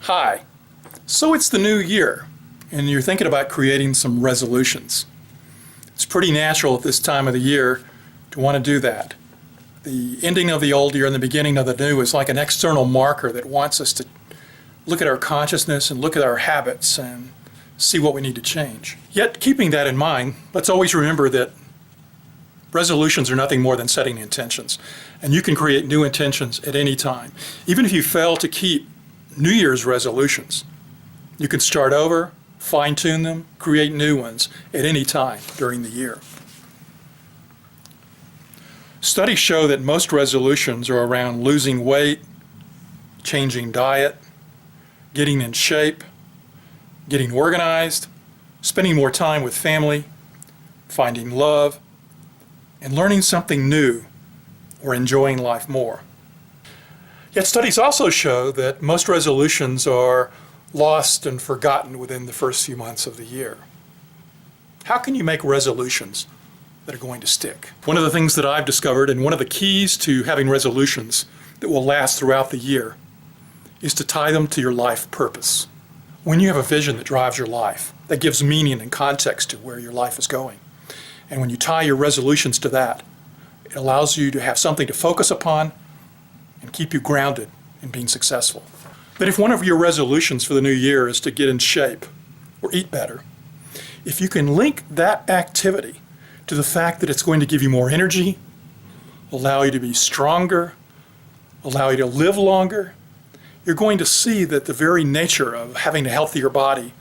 Hi. So it's the new year, and you're thinking about creating some resolutions. It's pretty natural at this time of the year to want to do that. The ending of the old year and the beginning of the new is like an external marker that wants us to look at our consciousness and look at our habits and see what we need to change. Yet, keeping that in mind, let's always remember that resolutions are nothing more than setting intentions, and you can create new intentions at any time. Even if you fail to keep New Year's resolutions, you can start over, fine-tune them, create new ones at any time during the year. Studies show that most resolutions are around losing weight, changing diet, getting in shape, getting organized, spending more time with family, finding love, and learning something new or enjoying life more. Yet studies also show that most resolutions are lost and forgotten within the first few months of the year. How can you make resolutions that are going to stick? One of the things that I've discovered, and one of the keys to having resolutions that will last throughout the year, is to tie them to your life purpose. When you have a vision that drives your life, that gives meaning and context to where your life is going, and when you tie your resolutions to that, it allows you to have something to focus upon and keep you grounded in being successful. But if one of your resolutions for the new year is to get in shape or eat better, if you can link that activity to the fact that it's going to give you more energy, allow you to be stronger, allow you to live longer, you're going to see that the very nature of having a healthier body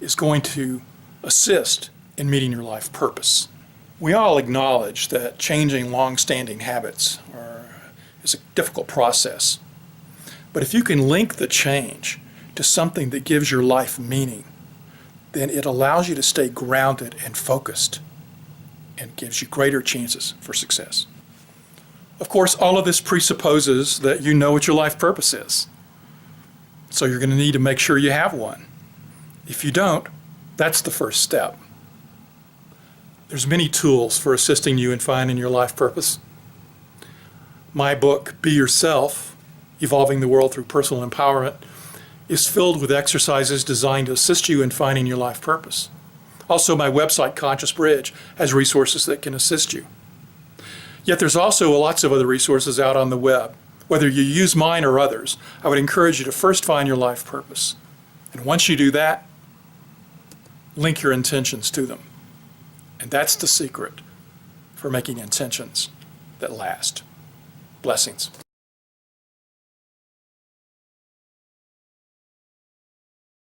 is going to assist in meeting your life purpose. We all acknowledge that changing long-standing habits is a difficult process. But if you can link the change to something that gives your life meaning, then it allows you to stay grounded and focused and gives you greater chances for success. Of course, all of this presupposes that you know what your life purpose is. So you're going to need to make sure you have one. If you don't, that's the first step. There's many tools for assisting you in finding your life purpose. My book, Be Yourself, Evolving the World Through Personal Empowerment, is filled with exercises designed to assist you in finding your life purpose. Also, my website, Conscious Bridge, has resources that can assist you. Yet there's also lots of other resources out on the web. Whether you use mine or others, I would encourage you to first find your life purpose. And once you do that, link your intentions to them. And that's the secret for making intentions that last. Blessings.